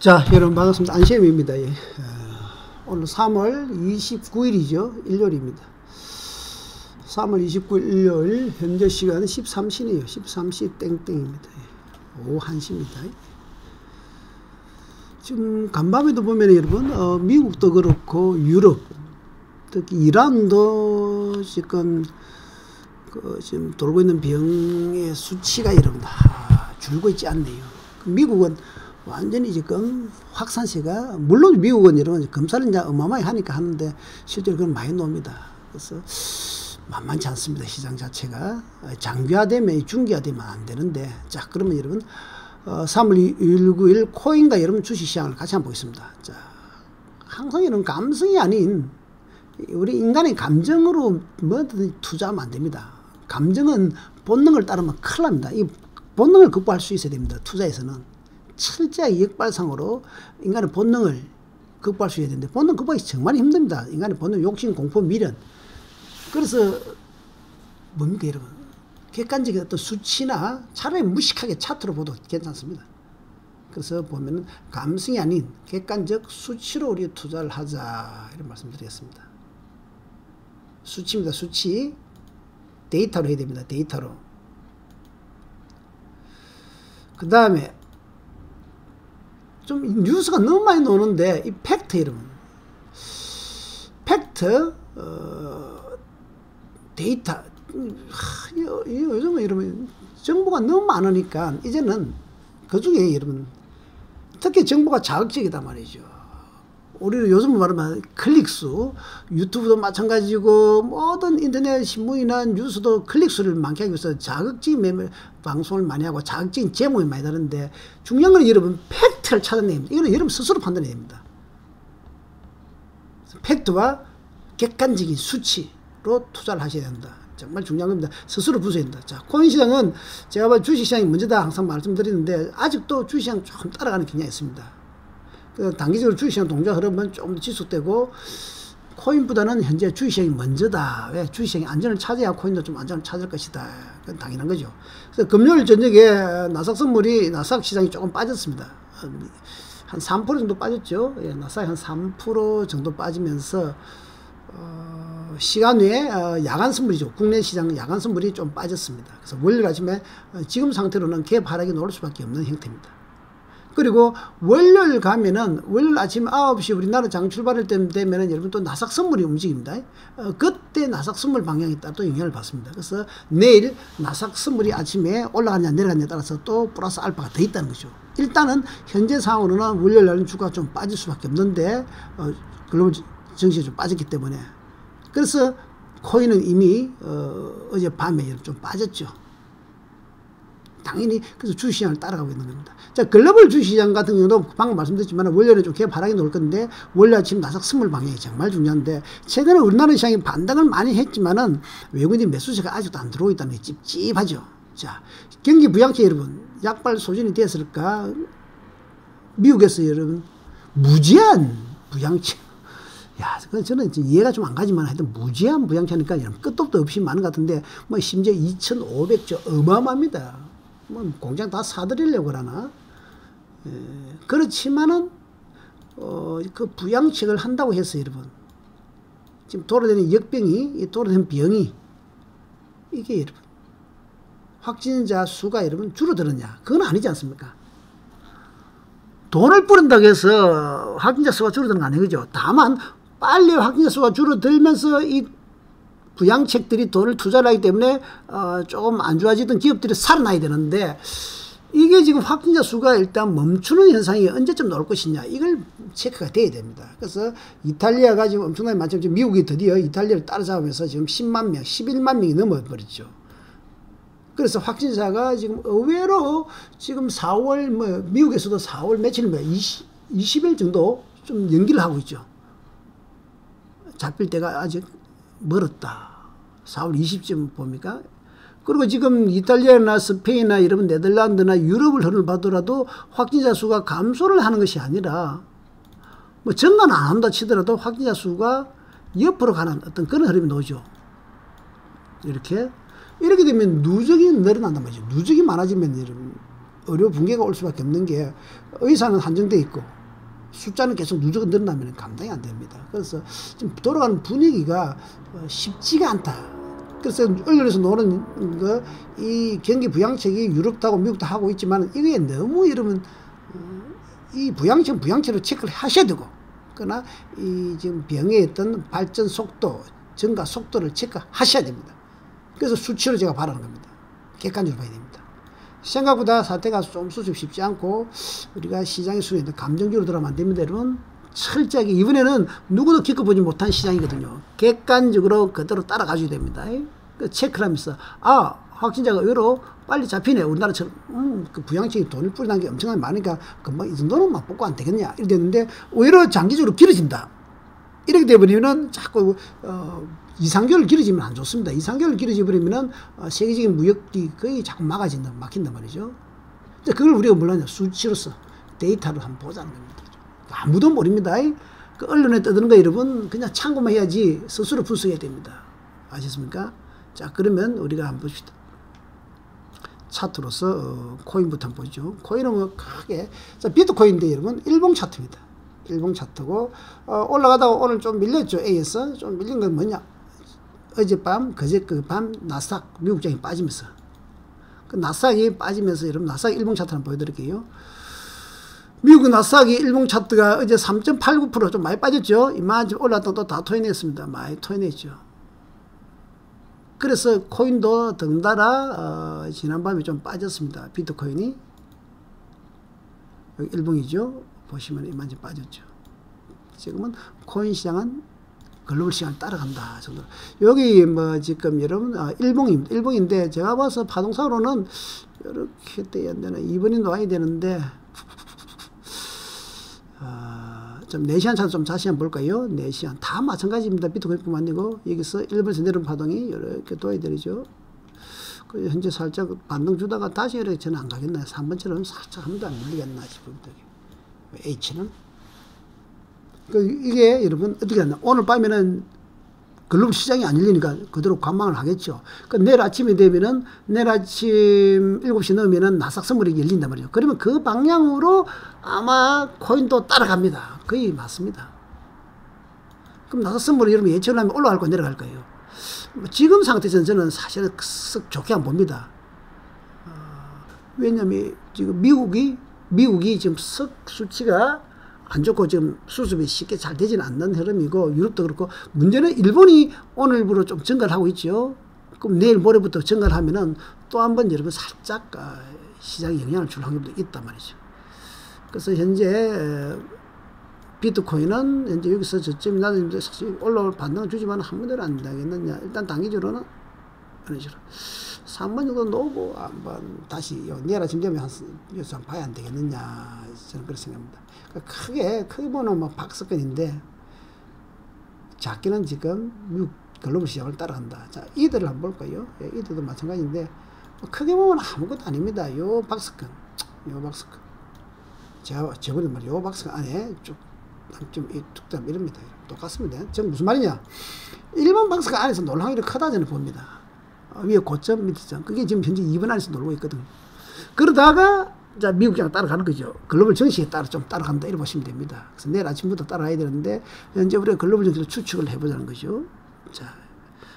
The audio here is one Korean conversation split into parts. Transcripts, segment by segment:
자, 여러분 반갑습니다. 안시엠입니다. 예. 오늘 3월 29일이죠. 일요일입니다. 3월 29일 일요일 현재 시간은 13시네요. 13시 땡땡입니다. 예. 오후 1시입니다. 지금 간밤에도 보면 여러분 미국도 그렇고 유럽 특히 이란도 지금 지금 돌고 있는 병의 수치가 여러분 다 줄고 있지 않네요. 미국은 완전히 지금 확산세가, 물론 미국은 여러분 검사를 이제 어마어마하게 하니까 하는데 실제로 그건 많이 놉니다. 그래서 만만치 않습니다. 시장 자체가 장기화되면 중기화되면 안 되는데, 자 그러면 여러분 3월 19일 코인과 여러분 주식시장을 같이 한번 보겠습니다. 자, 항상 이런 감성이 아닌 우리 인간의 감정으로 뭐든지 투자하면 안 됩니다. 감정은 본능을 따르면 큰일 납니다. 이 본능을 극복할 수 있어야 됩니다. 투자에서는 철저하게 역발상으로 인간의 본능을 극복할 수 있어야 되는데, 본능 극복하기 정말 힘듭니다. 인간의 본능, 욕심, 공포, 미련. 그래서 뭡니까 여러분, 객관적인 어떤 수치나 차라리 무식하게 차트로 봐도 괜찮습니다. 그래서 보면은 감성이 아닌 객관적 수치로 우리 투자를 하자, 이런 말씀드리겠습니다. 수치입니다. 수치. 데이터로 해야 됩니다. 데이터로. 그 다음에 좀 뉴스가 너무 많이 나오는데, 이 팩트 여러분, 팩트 데이터, 요즘은 여러분 정보가 너무 많으니까 이제는 그 중에 여러분 특히 정보가 자극적이다 말이죠. 우리는 요즘 말하면 클릭수, 유튜브도 마찬가지고 모든 인터넷 신문이나 뉴스도 클릭수를 많게 하기 위해서 자극적인 방송을 많이 하고 자극적인 제목이 많이 다른데, 중요한 건 여러분 팩트를 찾아내야 됩니다. 이거는 여러분 스스로 판단해야 됩니다. 팩트와 객관적인 수치로 투자를 하셔야 된다. 정말 중요한 겁니다. 스스로 부숴야 된다. 자, 코인 시장은 제가 봐 주식시장이 먼저다 항상 말씀드리는데, 아직도 주식시장 조금 따라가는 경향이 있습니다. 단기적으로 주식시장 동작 흐름은 좀 더 지속되고, 코인보다는 현재 주식시장이 먼저다. 왜? 주식시장이 안전을 찾아야 코인도 좀 안전을 찾을 것이다. 그건 당연한 거죠. 그래서 금요일 저녁에 나스닥 선물이, 나스닥 시장이 조금 빠졌습니다. 한 3% 정도 빠졌죠. 예, 나스닥이 한 3% 정도 빠지면서 시간 외에 야간 선물이죠. 국내 시장 야간 선물이 좀 빠졌습니다. 그래서 월요일 아침에 지금 상태로는 갭 하락이 나올 수밖에 없는 형태입니다. 그리고 월요일 가면은 월요일 아침 9시 우리나라 장 출발할 때 되면은 여러분 또 나스닥 선물이 움직입니다. 그때 나스닥 선물 방향에 따라 또 영향을 받습니다. 그래서 내일 나스닥 선물이 아침에 올라가느냐 내려가느냐에 따라서 또 플러스 알파가 더 있다는 거죠. 일단은 현재 상황으로는 월요일 날은 주가가 좀 빠질 수밖에 없는데, 글로벌 증시가 좀 빠졌기 때문에, 그래서 코인은 이미 어제 밤에 좀 빠졌죠. 당연히 그래서 주식시장을 따라가고 있는 겁니다. 자, 글로벌 주식시장 같은 경우도 방금 말씀드렸지만 월요일에 좀 갭 하락이 나올 건데, 월요일 아침 나스닥 선물 방향이 정말 중요한데, 최근에 우리나라 시장이 반등을 많이 했지만은 외국인 매수세가 아직도 안 들어오고 있다는 게 찝찝하죠. 자, 경기 부양책 여러분 약발 소진이 됐을까? 미국에서 여러분 무제한 부양책, 야, 저는 이해가 좀 안 가지만 하여튼 무제한 부양책이니까 끝도 없도 없이 많은 것 같은데, 뭐 심지어 2,500조 어마어마합니다. 뭐 공장 다 사들이려고 그러나. 그렇지만은 그 부양책을 한다고 해서 여러분 지금 돌아다니는 역병이, 이 돌아다니는 병이, 이게 여러분 확진자 수가 여러분 줄어들었냐? 그건 아니지 않습니까? 돈을 뿌린다고 해서 확진자 수가 줄어드는 거 아니에요, 그죠? 다만 빨리 확진자 수가 줄어들면서 이 부양책들이 돈을 투자를 하기 때문에 조금 안 좋아지던 기업들이 살아나야 되는데, 이게 지금 확진자 수가 일단 멈추는 현상이 언제쯤 나올 것이냐, 이걸 체크가 돼야 됩니다. 그래서 이탈리아가 지금 엄청나게 많죠. 지금 미국이 드디어 이탈리아를 따라잡으면서 지금 10만 명, 11만 명이 넘어버렸죠. 그래서 확진자가 지금 의외로 지금 4월 미국에서도 4월 며칠 20일 정도 좀 연기를 하고 있죠. 잡힐 때가 아직 멀었다. 4월 20쯤 봅니까? 그리고 지금 이탈리아나 스페인이나 여러분 네덜란드나 유럽을 흐름을 봐더라도 확진자 수가 감소를 하는 것이 아니라, 뭐 증가는 안 한다 치더라도 확진자 수가 옆으로 가는 어떤 그런 흐름이 나오죠. 이렇게 되면 누적이 늘어난단 말이죠. 누적이 많아지면 여러분 의료 붕괴가 올 수밖에 없는 게 의사는 한정돼 있고 숫자는 계속 누적은 늘어나면 감당이 안 됩니다. 그래서 지금 돌아가는 분위기가 쉽지가 않다. 그래서 언론에서 노는 거 이 경기 부양책이 유럽도 하고 미국도 하고 있지만 이게 너무 이러면 이 부양책은 부양책으로 체크를 하셔야 되고, 그러나 이 지금 병의 어떤 발전 속도, 증가 속도를 체크하셔야 됩니다. 그래서 수치로 제가 바라는 겁니다. 객관적으로 봐야 됩니다. 생각보다 사태가 좀 수습 쉽지 않고 우리가 시장의 순위에 감정적으로 들어가면 안 됩니다. 여러분 철저하게 이번에는 누구도 겪어보지 못한 시장이거든요. 객관적으로 그대로 따라가줘야 됩니다. 체크를 하면서 확진자가 의외로 빨리 잡히네. 우리나라처럼 그 부양책이 돈을 뿌리는 게 엄청나게 많으니까 금방 이 정도는 맛보고 안 되겠냐 이렇게 됐는데 오히려 장기적으로 길어진다. 이렇게 되버리면은 자꾸 2~3개월 길어지면 안 좋습니다. 2~3개월 길어져 버리면은 세계적인 무역이 거의 자꾸 막힌단 말이죠. 그걸 우리가 몰랐냐, 수치로서 데이터로 한번 보자는 겁니다. 아무도 모릅니다. 그 언론에 떠드는 거 여러분 그냥 참고만 해야지 스스로 분석해야 됩니다. 아셨습니까? 자, 그러면 우리가 한번 봅시다. 차트로서 코인부터 한번 보죠. 코인은 뭐 크게, 자, 비트코인인데 여러분 일봉 차트입니다. 일봉 차트고 올라가다가 오늘 좀 밀렸죠. A에서 좀 밀린 건 뭐냐, 어젯밤 그밤 나스닥 미국장이 빠지면서, 그 나스닥이 빠지면서 여러분 나스닥 일봉 차트 한번 보여드릴게요. 미국 나스닥이 일봉 차트가 어제 3.89% 좀 많이 빠졌죠. 이만큼 올랐다가 또 다 토해냈습니다. 많이 토해냈죠. 그래서 코인도 덩달아 지난밤에 좀 빠졌습니다. 비트코인이 여기 일봉이죠. 보시면 이만큼 빠졌죠. 지금은 코인 시장은 글로벌 시장을 따라간다 정도. 여기 뭐 지금 여러분 일봉입니다. 일봉인데 제가 봐서 파동상으로는 이렇게 돼야 되나 2번이 나와야 되는데 좀 4시간 차트 좀 다시 한번 볼까요? 4시간 다 마찬가지입니다. 비트코인뿐만 아니고 여기서 1번에서 내려온 파동이 이렇게 또야 되죠. 그 현재 살짝 반등 주다가 다시 이렇게 저는 안 가겠나요? 3번처럼 살짝 한 번 더 안 밀리겠나 싶습니다. H는 이게 여러분 어떻게 하나, 오늘 밤에는 글로벌 시장이 안 열리니까 그대로 관망을 하겠죠. 내일 아침이 되면은 내일 아침 7시 넘으면은 나스닥 선물이 열린단 말이에요. 그러면 그 방향으로 아마 코인도 따라갑니다. 거의 맞습니다. 그럼 나스닥 선물이 여러분 예측을 하면 올라갈 거예요, 내려갈 거예요. 지금 상태에서는 저는 사실은 썩 좋게 안 봅니다. 왜냐면 지금 미국이 지금 썩 수치가 안 좋고 지금 수습이 쉽게 잘 되지는 않는 흐름이고, 유럽도 그렇고, 문제는 일본이 오늘부로 좀 증가를 하고 있죠. 그럼 내일 모레부터 증가를 하면은 또 한 번 여러분 살짝 시장에 영향을 줄 확률도 있단 말이죠. 그래서 현재 비트코인은 현재 여기서 저점이 나도 이제 사실 올라올 반등을 주지만 한 번대로 안 되겠느냐. 일단 단기적으로는 그런 식으로 3번 정도 놓고 한번 다시 내일 아침 되면 여기서 한번 봐야 안 되겠느냐. 저는 그렇게 생각합니다. 크게 보면 뭐 박스권인데 작게는 지금 미국 글로벌 시장을 따라간다. 자, 이들을 한번 볼까요? 예, 이들도 마찬가지인데 크게 보면 아무것도 아닙니다. 요 박스권. 제가 저번에 말이요, 요 박스권 안에 뚝딱 이럽니다. 똑같습니다. 지금 무슨 말이냐? 일반 박스권 안에서 놀 확률이 크다 저는 봅니다. 위에 고점, 밑에 점. 그게 지금 현재 2번 안에서 놀고 있거든요. 그러다가 자, 미국장 따라가는 거죠. 글로벌 정시에 따라 좀 따라간다 이렇게 보시면 됩니다. 그래서 내일 아침부터 따라가야 되는데 현재 우리가 글로벌 정시를 추측을 해보자는 거죠. 자,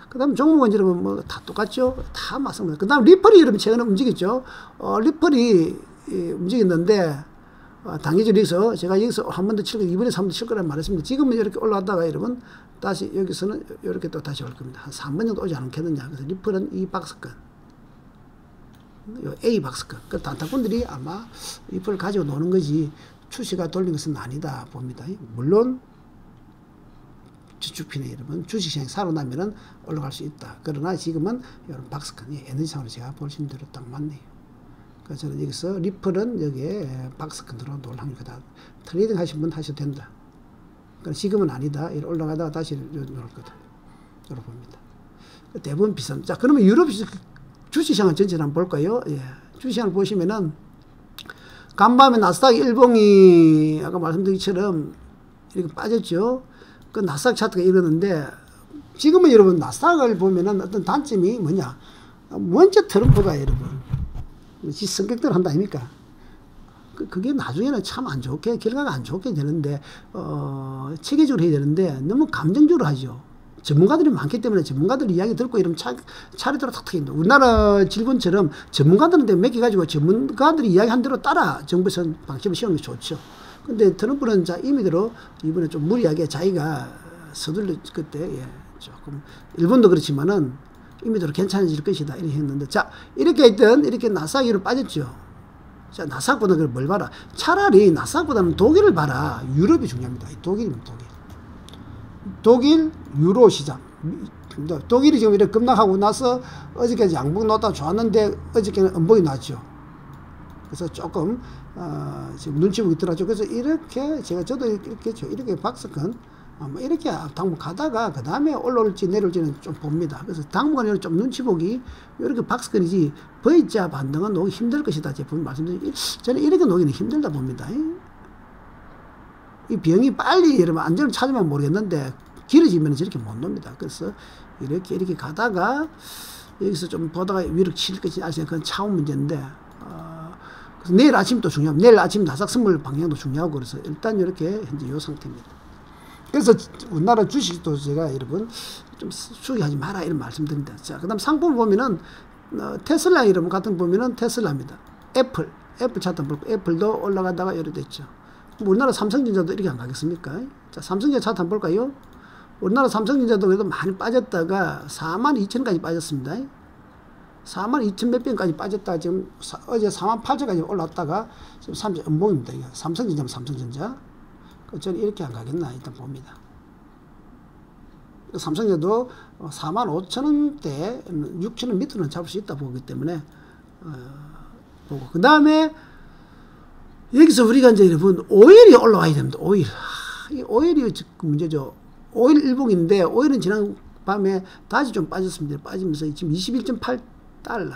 그 다음 종목은 여러분 뭐 다 똑같죠. 다 맞습니다. 그 다음 리플이 여러분 최근에 움직였죠. 리플이 움직였는데 단기적으로 여기서 제가 여기서 한 번 더 칠 거, 이번에 한 번 더 칠 거라고 말했습니다. 지금은 이렇게 올라왔다가 여러분 다시 여기서는 이렇게 또 다시 올 겁니다. 한 3번 정도 오지 않겠느냐. 그래서 리플은 이 박스권, 요 A 박스권. 그 단타꾼들이 아마 리플을 가지고 노는 거지 추세가 돌린 것은 아니다 봅니다. 물론 주축핀에 여러분 주식시장이 살아나면은 올라갈 수 있다. 그러나 지금은 이런 박스권이 에너지상으로 제가 보시는 대로 딱 맞네요. 그래서 저는 여기서 리플은 여기에 박스권으로 놀 확률이 크다. 트레이딩 하신 분 하셔도 된다. 그러니까 지금은 아니다. 올라가다가 다시 놀 거다. 이렇게 봅니다. 대부분 비싼. 자, 그러면 유럽 주식시장 전체를 한번 볼까요? 예. 주식시장을 보시면은 간밤에 나스닥 일봉이 아까 말씀드린 것처럼 이렇게 빠졌죠. 그 나스닥 차트가 이러는데 지금은 여러분 나스닥을 보면은 어떤 단점이 뭐냐? 먼저 트럼프가 여러분 지 성격대로 한다 아닙니까? 그게 나중에는 참 안 좋게, 결과가 안 좋게 되는데, 체계적으로 해야 되는데, 너무 감정적으로 하죠. 전문가들이 많기 때문에 전문가들 이야기 듣고 이러면 차례대로 탁탁 합니다. 우리나라 질군처럼 전문가들한테 맡겨가지고 전문가들이 이야기한 대로 따라 정부에서 방침을 씌우는 게 좋죠. 근데 트럼프는 자, 임의대로 이번에 좀 무리하게 자기가 서둘러 그때, 예, 조금, 일본도 그렇지만은 임의대로 괜찮아질 것이다. 이렇게 했는데, 자, 이렇게 했던, 이렇게 나사기로 빠졌죠. 자, 나사보다는 뭘 봐라. 차라리 나사보다는 독일을 봐라. 유럽이 중요합니다. 독일입니다, 독일. 독일, 유로 시장. 독일이 지금 이렇게 급락하고 나서 어저께 양봉 놓았다 좋았는데 어저께는 음봉이 났죠. 그래서 조금, 지금 눈치 보기 들어왔죠. 그래서 이렇게, 저도 이렇게 했죠. 이렇게 박스권, 뭐 이렇게 당분 가다가 그 다음에 올라올지 내려올지는 좀 봅니다. 그래서 당분간은 좀 눈치 보기, 이렇게 박스권이지, V자 반등은 놓기 힘들 것이다. 제가 말씀드리죠. 저는 이렇게 놓기는 힘들다 봅니다. 이 병이 빨리 여러분 안전을 찾으면 모르겠는데, 길어지면 저렇게 못 놉니다. 그래서 이렇게 가다가 여기서 좀 보다가 위로 칠 것이 아시는 그건 차원 문제인데, 그래서 내일 아침도 중요합니다. 내일 아침 나삭 선물 방향도 중요하고, 그래서 일단 이렇게 현재 이 상태입니다. 그래서 우리나라 주식도 제가 여러분 좀 수익하지 마라 이런 말씀드립니다. 자, 그 다음 상품을 보면은, 테슬라 여러분 같은 거 보면은 테슬라입니다. 애플 차트 한번 볼까요? 애플도 올라가다가 이렇게 됐죠. 우리나라 삼성전자도 이렇게 안 가겠습니까? 자, 삼성전자 차트 한번 볼까요? 우리나라 삼성전자도 그래도 많이 빠졌다가 42,000까지 빠졌습니다. 42,000 몇 변까지 빠졌다가 지금 어제 48,000까지 올랐다가 지금 음봉입니다. 삼성전자면 삼성전자. 저는 이렇게 안 가겠나 일단 봅니다. 삼성전자도 45,000원대 6,000원 밑으로는 잡을 수 있다 보기 때문에 보고, 그 다음에 여기서 우리가 이제 여러분 오일이 올라와야 됩니다. 오일. 이 오일이 문제죠. 오일 일봉인데 오일은 지난 밤에 다시 좀 빠졌습니다. 빠지면서 지금 21.8달러,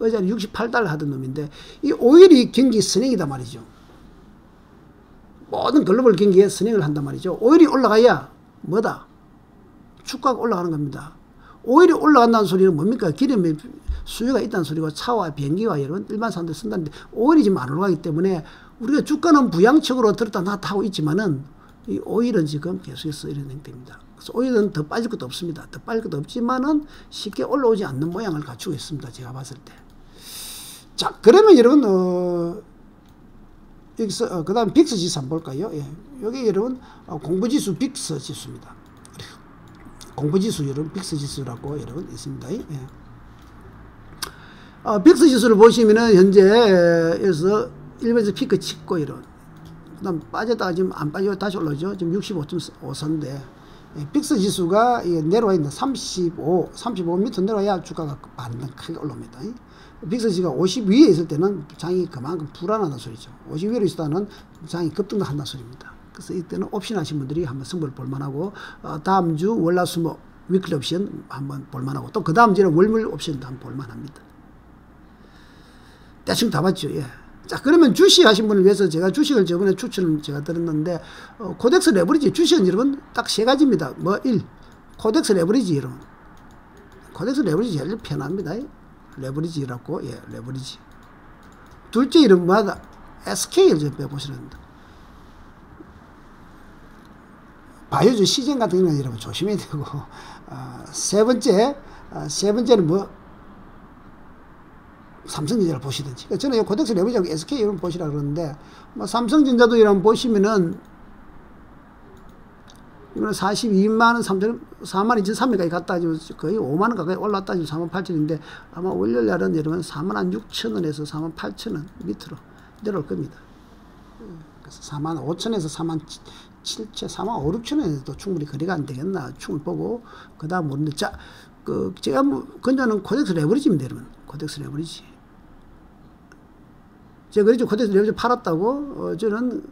어제는 68달러 하던 놈인데, 이 오일이 경기 선행이다 말이죠. 모든 글로벌 경기에 선행을 한단 말이죠. 오일이 올라가야 뭐다? 주가가 올라가는 겁니다. 오일이 올라간다는 소리는 뭡니까? 기름의 수요가 있다는 소리고, 차와 비행기와 여러분 일반 사람들이 쓴다는데, 오일이 지금 안 올라가기 때문에 우리가 주가는 부양책으로 들었다 놨다 하고 있지만은 이 오일은 지금 계속해서 이런 행태입니다. 그래서 오일은 더 빠질 것도 없습니다. 더 빠질 것도 없지만은 쉽게 올라오지 않는 모양을 갖추고 있습니다. 제가 봤을 때. 자, 그러면 여러분, 여기서, 그 다음 빅스 지수 한번 볼까요? 예. 여기 여러분, 공부지수 빅스 지수입니다. 공부지수 여러분, 빅스 지수라고 여러분 있습니다. 예. 빅스 지수를 보시면은 현재 여기서 일본에서 피크 찍고 이런. 그 다음 빠졌다가 지금 안 빠지고 다시 올라오죠. 지금 65.54인데, 예, 빅스 지수가 내려와 있는 35m 내려와야 주가가 반등 크게 올라옵니다. 빅스 지수가 50 위에 있을 때는 장이 그만큼 불안하다는 소리죠. 50 위로 있을 때는 장이 급등한다는 소리입니다. 그래서 이때는 옵션 하신 분들이 한번 승부를 볼만하고, 다음 주 월화수목 위클리 옵션 한번 볼만하고, 또 그 다음 주에는 월물 옵션도 한번 볼만합니다. 대충 다 봤죠. 예. 자, 그러면 주식 하신 분을 위해서 제가 주식을 저번에 추천을 제가 드렸는데, 코덱스 레버리지 주식은 여러분 딱 세 가지입니다. 1. 코덱스 레버리지 여러분. 코덱스 레버리지 제일 편합니다. 레버리지라고, 예, 레버리지. 둘째 이름 뭐다? SK를 좀 빼보시면 됩니다. 바이오주 시젠 같은 경우는 여러분 조심해야 되고, 세 번째는 뭐, 삼성전자를 보시든지. 저는 코덱스 레버리지하고 SK 이런 보시라 그러는데, 뭐 삼성전자도 이런 보시면은, 이거는 42만 3천, 42,300까지 갔다 거의 5만 원 가까이 올랐다 지금 48,000인데, 아마 월요일 날은 여러분 46,000원에서 48,000원 밑으로 내려올 겁니다. 그래서 45,000원에서 47,000원, 45,000원에도 충분히 거래가 안 되겠나 충을 보고, 그 다음 모르는데, 자, 제가 뭐 건조하는 코덱스 레버리지입니다, 여러분. 코덱스 레버리지. 제가 그랬죠. 코덱스 레버리지 팔았다고. 저는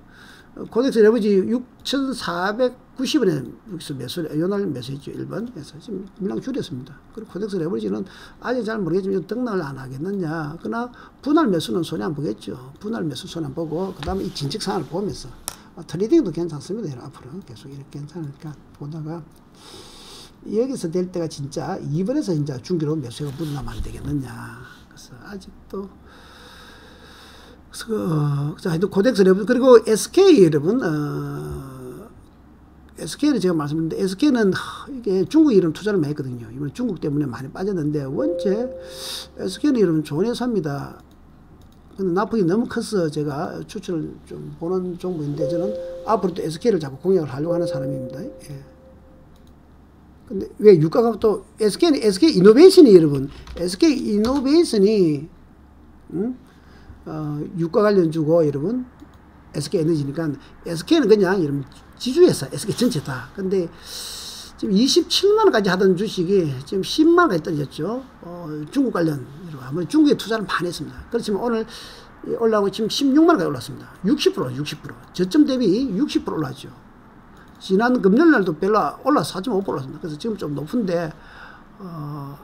코덱스 레버리지 6,490원에 여기서 매수를, 요날 매수했죠. 1번. 그래서 지금 물량 줄였습니다. 그리고 코덱스 레버리지는 아직 잘 모르겠지만 등락을 안 하겠느냐. 그러나 분할 매수는 손해 안 보겠죠. 분할 매수 손해 안 보고, 그 다음에 이 진척 상황을 보면서, 트레이딩도 괜찮습니다. 앞으로 계속 이렇게 괜찮으니까 보다가, 여기서 될 때가 진짜 2번에서 이제 중기로 매수가 묻어나면 안 되겠느냐. 그래서 아직도 자, 하여튼 코덱스 여러분, 그리고 SK 여러분, SK는 제가 말씀드렸는데, SK는 이게 중국 이름 투자를 많이 했거든요. 이번 중국 때문에 많이 빠졌는데, 원체 SK는 여러분 좋은 회사입니다. 근데 납품이 너무 커서 제가 추천을 좀 보는 종목인데, 저는 앞으로도 SK를 자꾸 공략을 하려고 하는 사람입니다. 예. 근데 왜 유가가 또, SK 이노베이션이 여러분, SK 이노베이션이, 유가 관련 주고 여러분 SK 에너지니까 SK는 그냥 여러분 지주회사 SK 전체 다. 근데 지금 27만원까지 하던 주식이 지금 10만원까지 떨어졌죠. 중국 관련 여러분 아무래도 중국에 투자를 많이 했습니다. 그렇지만 오늘 올라오고 지금 16만원까지 올랐습니다. 60% 저점 대비 60% 올랐죠. 지난 금요일 날도 별로 올라서 4.5% 올랐습니다. 그래서 지금 좀 높은데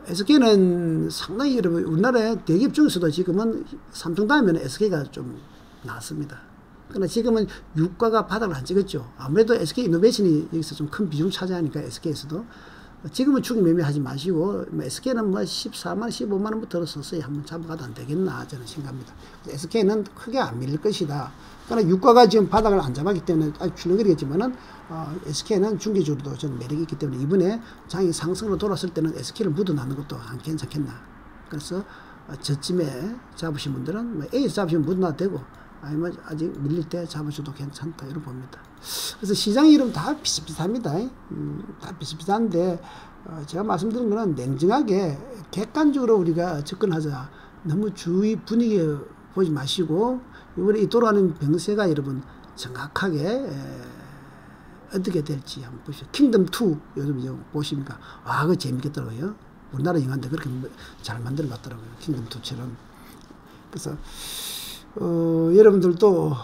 SK는 상당히 여러분 우리나라 대기업 중에서도 지금은 삼성 다음에는 SK가 좀 낫습니다. 그러나 지금은 유가가 바닥을 안 찍었죠. 아무래도 SK 이노베이션이 여기서 좀 큰 비중 차지하니까 SK에서도 지금은 추격 매매하지 마시고 SK는 뭐 14만원 15만원부터 서서히 한번 잡아가도 안 되겠나 저는 생각합니다. SK는 크게 안 밀릴 것이다. 그러나 유가가 지금 바닥을 안 잡았기 때문에 아주 출렁거리겠지만은 SK는 중기적으로도 저는 매력이 있기 때문에 이번에 장이 상승으로 돌았을 때는 SK를 묻어나는 것도 안 괜찮겠나. 그래서 저쯤에 잡으신 분들은 뭐 A에서 잡으시면 묻어나도 되고 아니면 아직 밀릴 때 잡으셔도 괜찮다 이렇게 봅니다. 그래서 시장 이름 다 비슷비슷합니다. 다 비슷비슷한데 제가 말씀드린 거는 냉정하게 객관적으로 우리가 접근하자. 너무 주위 분위기 보지 마시고 이번에 이 돌아가는 병세가 여러분 정확하게 어떻게 될지 한번 보시죠. 킹덤2 요즘 이제 보시니까 그거 재밌겠더라고요. 우리나라 영화인데 그렇게 잘 만들어 놨더라고요. 킹덤2처럼. 그래서 여러분들도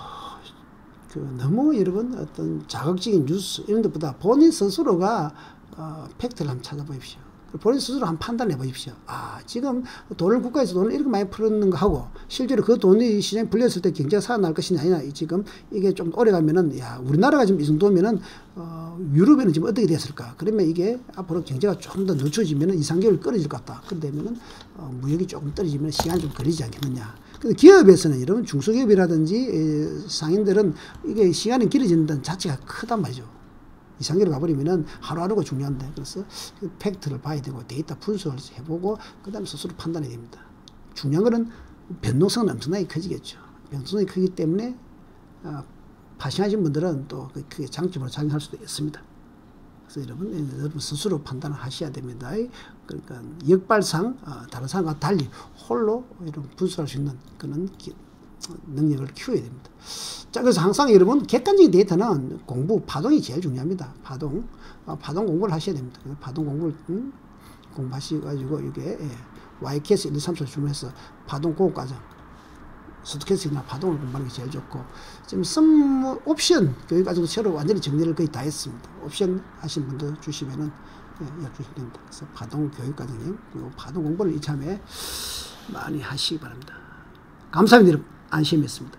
너무 여러분 어떤 자극적인 뉴스 이런 것보다 본인 스스로가 팩트를 한번 찾아보십시오. 본인 스스로 한번 판단해 보십시오. 지금 돈을 국가에서 돈을 이렇게 많이 풀었는 거 하고 실제로 그 돈이 시장에 불렸을 때 경제가 살아날 것이냐 아니냐 지금 이게 좀 오래 가면은 우리나라가 지금 이 정도면은 유럽에는 지금 어떻게 됐을까? 그러면 이게 앞으로 경제가 조금 더 늦춰지면은 2, 3개월 끊어질 것 같다. 그러면은 무역이 조금 떨어지면 시간이 좀 걸리지 않겠느냐. 근데 기업에서는 여러분 중소기업이라든지 상인들은 이게 시간이 길어진다는 자체가 크단 말이죠. 2, 3개월 가버리면은 하루하루가 중요한데 그래서 팩트를 봐야 되고 데이터 분석을 해보고 그 다음에 스스로 판단해야 됩니다. 중요한 거는 변동성은 엄청나게 커지겠죠. 변동성이 크기 때문에 파싱하신 분들은 또 그게 장점으로 작용할 수도 있습니다. 그래서 여러분 스스로 판단을 하셔야 됩니다. 그러니까 역발상 다른 사람과 달리 홀로 여러분 분석할 수 있는 그런 능력을 키워야 됩니다. 자, 그래서 항상 여러분 객관적인 데이터는 공부, 파동이 제일 중요합니다. 파동 공부를 하셔야 됩니다. 파동 공부를 공부하셔가지고 이게 YKS 1, 2, 3, 4 주문해서 파동 공부과정 스토캐스틱이나 파동을 공부하는 게 제일 좋고 지금 옵션 교육과정도 새로 완전히 정리를 거의 다 했습니다. 옵션 하신 분들 주시면은 연락 주시면 됩니다. 그래서 파동 교육과정에 그리고 파동 공부를 이참에 많이 하시기 바랍니다. 감사합니다. 여러분 안심했습니다.